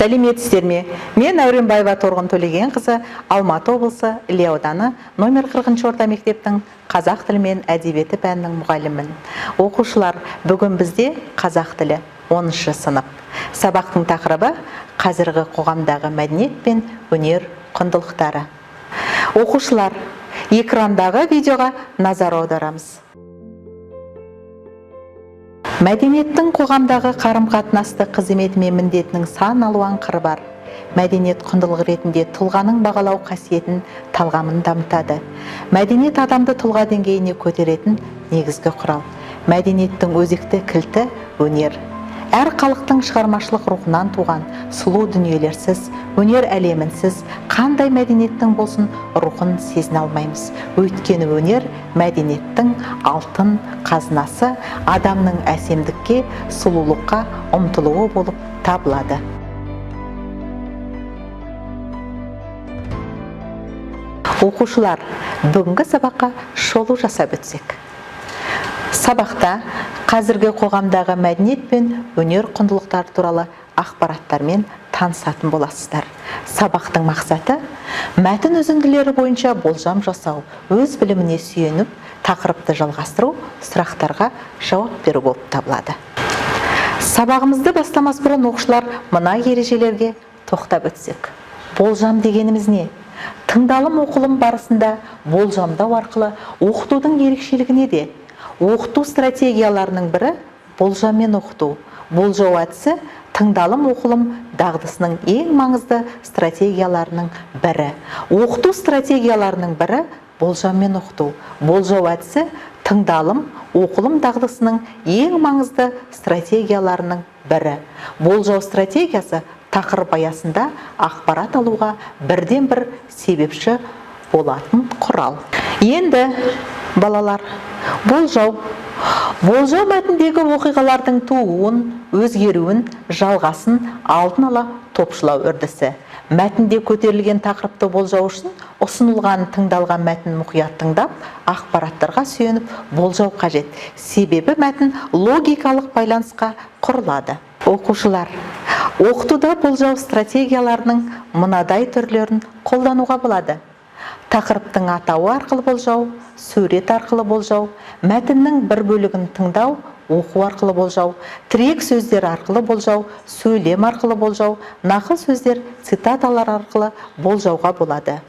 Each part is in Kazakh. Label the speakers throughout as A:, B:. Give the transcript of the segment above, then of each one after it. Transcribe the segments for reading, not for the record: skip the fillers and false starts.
A: Сәлеметсіздер ме? Мен Әуренбаева Торғын Төлегенқызы, Алматы облысы Іле ауданы номер 40 орта мектептің қазақ тілі мен әдебиеті пәнінің мұғалімімін. Оқушылар, бүгін бізде қазақ тілі 10-шы сынып. Сабақтың тақырыбы қазіргі қоғамдағы мәдениет пен өнер құндылықтары. Оқушылар, экрандағы видеоға назар аударамыз. Мәдениеттің қоғамдағы қарым-қатынасты қызметі мен міндетінің сан алуан қыры бар. Мәдениет құндылық ретінде тұлғаның бағалау қасиетін, талғамын дамытады. Мәдениет адамды тұлға деңгейіне көтеретін негізгі құрал. Мәдениеттің өзекті кілті өнер. Әр халықтың шығармашылық рухынан туған сұлу дүниелерсіз, өнер әлемінсіз қандай мәдениеттің болсын рухын сезіне алмаймыз. Өйткені өнер мәдениеттің алтын қазынасы, адамның әсемдікке, сұлулыққа ұмтылуы болып табылады. Оқушылар, бүгінгі сабаққа шолу жасап өтсек. Сабақта қазіргі қоғамдағы мәдениет пен өнер құндылықтары туралы ақпараттармен танысатын боласыздар. Сабақтың мақсаты мәтін үзінділері бойынша болжам жасау, өз біліміне сүйеніп, тақырыпты жалғастыру, сұрақтарға жауап беру болып табылады. Сабағымызды бастамас бұрын оқушылар мына ережелерге тоқтап өтсек. Болжам дегеніміз не? Тыңдалым оқылым барысында болжамдау арқылы оқытудың ерекшелігі неде? Оқыту стратегияларының бірі болжаммен оқыту. Болжау әдісі тыңдалым оқылым дағдысының ең маңызды стратегияларының бірі. Оқыту стратегияларының бірі болжаммен оқыту. Болжау әдісі тыңдалым оқылым дағдысының ең маңызды стратегияларының бірі. Болжау стратегиясы тақырып аясында ақпарат алуға бірден бір себепші болатын құрал. Енді балалар, болжау мәтіндегі оқиғалардың тууын, өзгеруін, жалғасын алдын ала топшылау үрдісі. Мәтінде көтерілген тақырыпты болжау үшін ұсынылған тыңдалған мәтін мұқият тыңдап, ақпараттарға сүйеніп болжау қажет. Себебі мәтін логикалық байланысқа құрылады. Оқушылар, оқытуда болжау стратегияларының мынадай түрлерін қолдануға болады. Тақырыптың атауы арқылы болжау, сурет арқылы болжау, мәтіннің бір бөлігін тыңдау, оқу арқылы болжау, тірек сөздер арқылы болжау, сөйлем арқылы болжау, нақыл сөздер, цитаталар арқылы болжауға болады.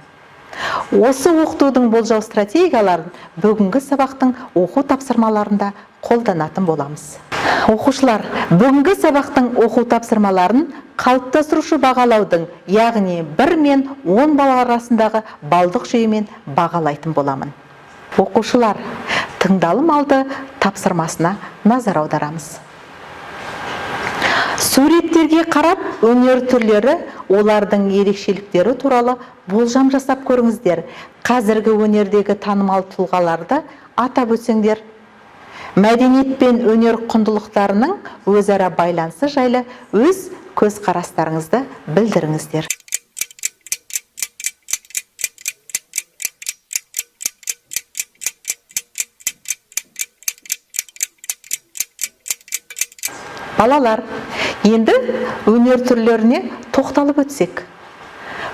A: Осы оқытудың болжау стратегияларын бүгінгі сабақтың оқу тапсырмаларында қолданатын боламыз. Оқушылар, бүгінгі сабақтың оқу тапсырмаларын қалыптастырушы бағалаудың, яғни 1 мен 10 бала арасындағы балдық жүйемен бағалайтын боламын. Оқушылар, тыңдалым алды тапсырмасына назар аударамыз. Суреттерге қарап, өнер түрлері, олардың ерекшеліктері туралы болжам жасап көріңіздер. Қазіргі өнердегі танымал тұлғаларды атап өтсеңдер. Мәдениет пен өнер құндылықтарының өзара байланысы жайлы өз көзқарастарыңызды білдіріңіздер. Балалар, енді өнер түрлеріне тоқталып өтсек.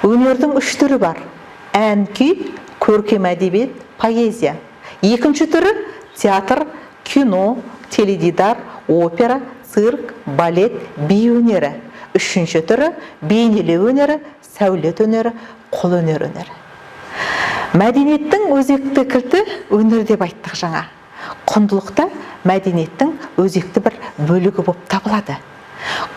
A: Өнердің 3 түрі бар. Ән, күй, көркем әдебиет, поэзия. Екінші түрі театр, кино, теледидар, опера, цирк, балет, би өнері. Үшінші түрі бейнелеу өнері, сәулет өнері, қол өнері. Мәдениеттің өзекті кілті өнер деп айттық жаңа. Құндылықта мәдениеттің өзекті бір бөлігі болып табылады.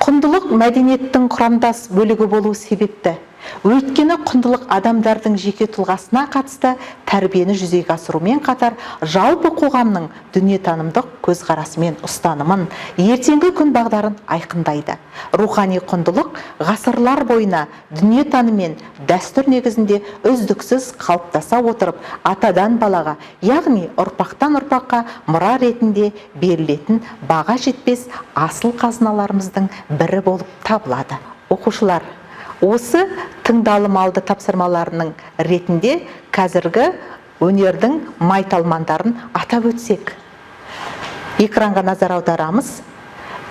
A: Құндылық мәдениеттің құрамдас бөлігі болу себепті. Өйткені құндылық адамдардың жеке тұлғасына қатысты тәрбиені жүзеге асырумен қатар жалпы қоғамның дүниетанымдық көзқарасы мен ұстанымын, ертеңгі күн бағдарын айқындайды. Рухани құндылық ғасырлар бойына дүниетаным мен дәстүр негізінде үздіксіз қалыптаса отырып, атадан балаға, яғни ұрпақтан ұрпаққа мұра ретінде берілетін баға жетпес асыл қазыналарымыздың бірі болып табылады. Оқушылар, осы тыңдалым алды тапсырмаларының ретінде қазіргі өнердің майталмандарын атап өтсек. Экранға назар аударамыз.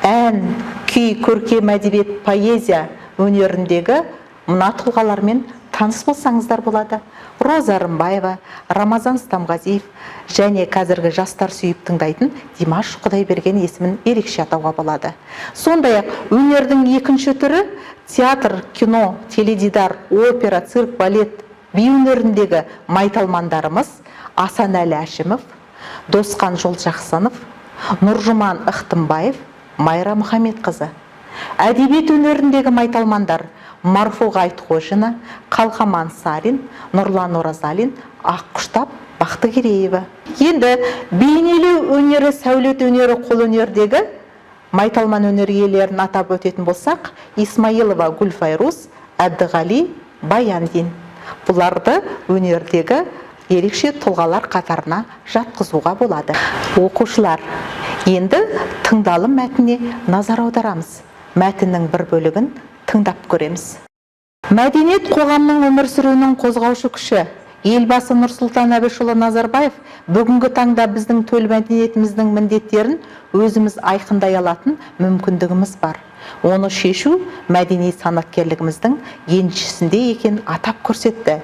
A: Ән, күй, көркем әдебиет, поэзия өнеріндегі мына тұлғалармен таныс болсаңыздар болады. Роза Рымбаева, Рамазан Стамғазиев және қазіргі жастар сүйіп тыңдайтын Димаш Құдайберген есімін ерекше атауға болады. Сондай-ақ өнердің екінші түрі театр, кино, теледидар, опера, цирк, балет, би өнеріндегі майталмандарымыз Асанәлі Әшімов, Досқан Жолжақсынов, Нұржұман Ықтымбаев, Майра Мұхамедқызы. Әдебиет өнеріндегі майталмандар Марфуға Айтқожина, Қалқаман Сарин, Нұрлан Оразалин, Аққұштап Бақтыгереева. Енді бейнелеу өнері, сәулет өнері, қол өнердегі майталман өнер иелерін атап өтетін болсақ, Исмаилова Гүлфайрус, Әбдіғали Баяндин. Бұларды өнердегі ерекше тұлғалар қатарына жатқызуға болады. Оқушылар, енді тыңдалым мәтініне назар аударамыз. Мәтіннің бір бөлігін тыңдап көреміз. Мәдениет қоғамның өмір сүруінің қозғаушы күші. Елбасы Нұрсұлтан Әбішұлы Назарбаев бүгінгі таңда біздің төл мәдениетіміздің міндеттерін өзіміз айқындай алатын мүмкіндігіміз бар. Оны шешу мәдени санаткерлігіміздің еншісінде екен атап көрсетті.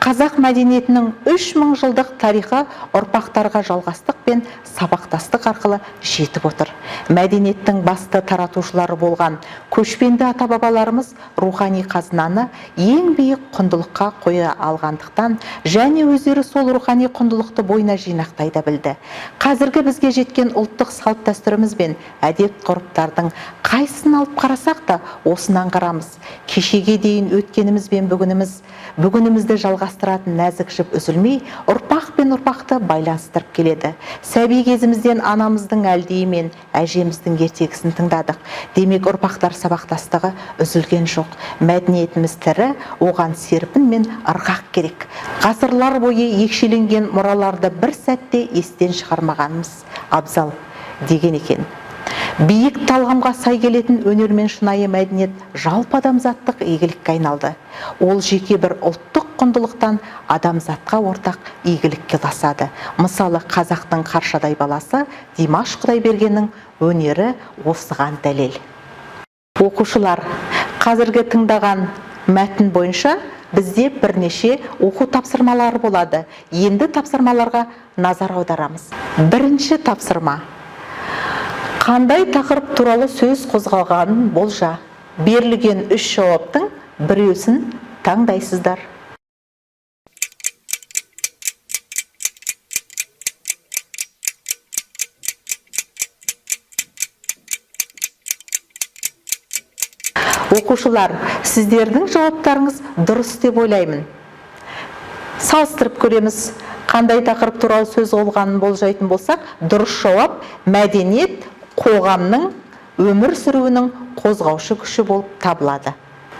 A: Қазақ мәдениетінің 3000 жылдық тарихы ұрпақтарға жалғастық пен сабақтастық арқылы жетіп отыр. Мәдениеттің басты таратушылары болған көшпенді ата-бабаларымыз рухани қазынаны ең биік құндылыққа қоя алғандықтан және өздері сол рухани құндылықты бойына жинақтай да білді. Қазіргі бізге жеткен ұлттық салт дәстүріміз бен әдет-ғұрыптардың қайсысын алып қарасақ та осынан қарамыз. Кешеге дейін өткеніміз бен бүгінімізді жалғастыратын нәзік жіп үзілмей, ұрпақ пен ұрпақты байланыстырып келеді. Сәби кезімізден анамыздың әлдейі мен әжеміздің ертегісін тыңдадық. Демек ұрпақтар сабақтастығы үзілген жоқ. Мәдениетіміз тірі, оған серпін мен ырғақ керек. Ғасырлар бойы екшеленген мұраларды бір сәтте естен шығармағанымыз абзал деген екен. Биік талғамға сай келетін өнер мен шынайы мәдениет жалпы адамзаттық игілікке айналды. Ол жеке бір ұлттық құндылықтан адамзатқа ортақ игілікке ұласады. Мысалы, қазақтың қаршадай баласы Димаш Құдайбергеннің өнері осыған дәлел. Оқушылар, қазіргі тыңдаған мәтін бойынша бізде бірнеше оқу тапсырмалары болады. Енді тапсырмаларға назар аударамыз. Бірінші тапсырма. Қандай тақырып туралы сөз қозғалғанын болжа. Берілген 3 жауаптың біреусін таңдайсыздар. Оқушылар, сіздердің жауаптарыңыз дұрыс деп ойлаймын. Салыстырып көреміз. Қандай тақырып туралы сөз қозғалғанын болжайтын болсақ, дұрыс жауап мәдениет қоғамның өмір сүруінің қозғаушы күші болып табылады.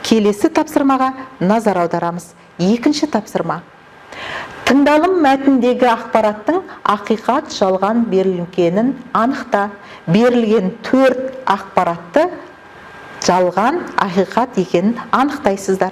A: Келесі тапсырмаға назар аударамыз. Екінші тапсырма. Тыңдалым мәтіндегі ақпараттың ақиқат жалған берілгенін анықта. Берілген 4 ақпаратты жалған ақиқат екенін анықтайсыздар.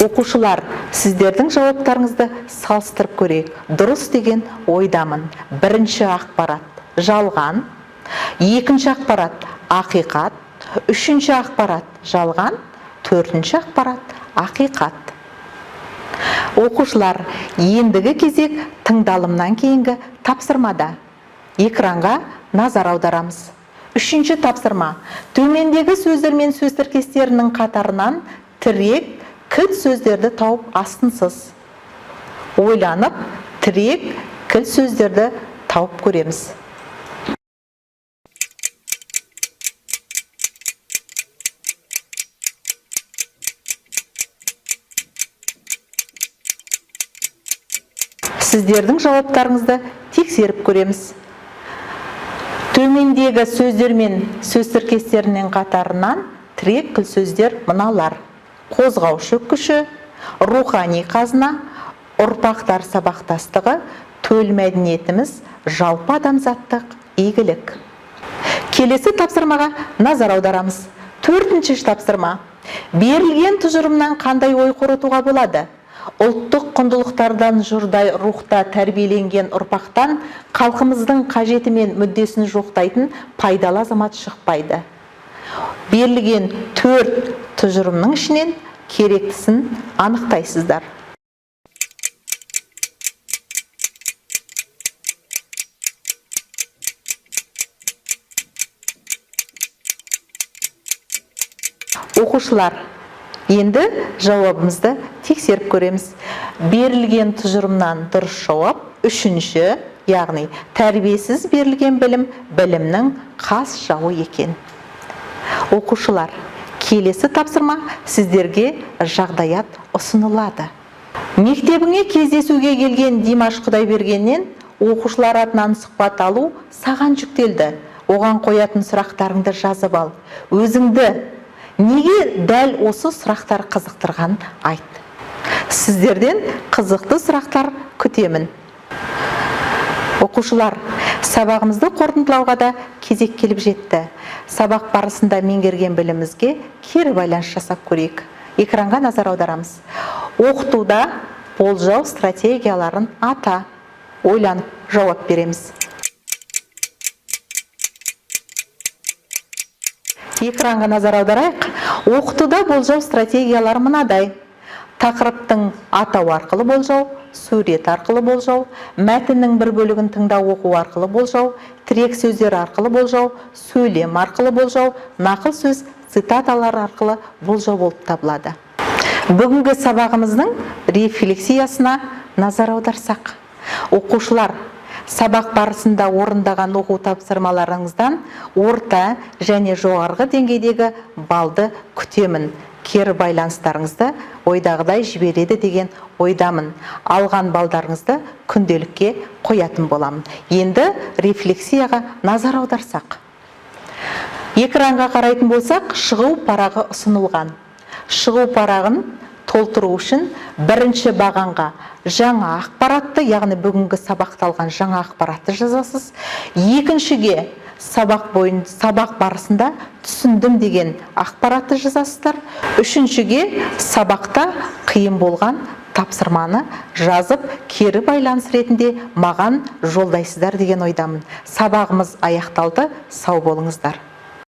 A: Оқушылар, сіздердің жауаптарыңызды салыстырып көрейік. Дұрыс деген ойдамын. Бірінші ақпарат жалған, екінші ақпарат ақиқат, үшінші ақпарат жалған, төртінші ақпарат ақиқат. Оқушылар, ендігі кезек тыңдалымнан кейінгі тапсырмада. Экранға назар аударамыз. Үшінші тапсырма. Төмендегі сөздер мен сөз тіркестерінің қатарынан тірек, кілт сөздерді тауып астынсыз. Ойланып, тірек, кілт сөздерді тауып көреміз. Сіздердің жауаптарыңызды тексеріп көреміз. Төмендегі сөздер мен сөз тіркестерінің қатарынан тірек, кілт сөздер мыналар. Қозғаушы күші, рухани қазына, ұрпақтар сабақтастығы, төл мәдениетіміз, жалпы адамзаттық игілік. Келесі тапсырмаға назар аударамыз. Төртінші тапсырма. Берілген тұжырымнан қандай ой қорытуға болады? Ұлттық құндылықтардан жұрдай рухта тәрбиеленген ұрпақтан халқымыздың қажеті мен мүддесін жоқтайтын пайдалы азамат шықпайды. Берілген 4 тұжырымның ішінен керектісін анықтайсыздар. Оқушылар, енді жауабымызды тексеріп көреміз. Берілген тұжырымнан дұрыс жауап 3-ші, яғни тәрбиесіз берілген білім білімнің қас жауы екен. Оқушылар, келесі тапсырма сіздерге жағдаят ұсынылады. Мектебіңе кездесуге келген Димаш Құдайбергеннен оқушылар атынан сұхбат алу саған жүктелді. Оған қоятын сұрақтарыңды жазып ал. Өзіңді неге дәл осы сұрақтар қызықтырған айт. Сіздерден қызықты сұрақтар күтемін. Оқушылар, сабағымызды қорытындылауға да кезек келіп жетті. Сабақ барысында меңгерген білімімізге кері байланыс жасап көрейік. Экранға назар аударамыз. Оқытуда болжау стратегияларын ата. Ойланып жауап береміз. Экранға назар аударайық. Оқытуда болжау стратегиялары мынадай. Тақырыптың атау арқылы болжау, сурет арқылы болжау, мәтіннің бір бөлігін тыңдау оқу арқылы болжау, тірек сөздер арқылы болжау, сөйлем арқылы болжау, нақыл сөз, цитаталар арқылы болжау болып табылады. Бүгінгі сабағымыздың рефлексиясына назар аударсақ. Оқушылар, сабақ барысында орындаған оқу тапсырмаларыңыздан орта және жоғарғы деңгейдегі балды күтемін. Кері байланыстарыңызды ойдағыдай жібереді деген ойдамын. Алған балдарыңызды күнделікке қоятын боламын. Енді рефлексияға назар аударсақ. Экранға қарайтын болсақ, шығу парағы ұсынылған. Шығу парағын толтыру үшін бірінші бағанға жаңа ақпаратты, яғни бүгінгі сабақталған жаңа ақпаратты жазасыз. Екіншіге сабақ барысында түсіндім деген ақпаратты жазасыздар. Үшіншіге сабақта қиын болған тапсырманы жазып, кері байланыс ретінде маған жолдайсыздар деген ойдамын. Сабағымыз аяқталды, сау болыңыздар.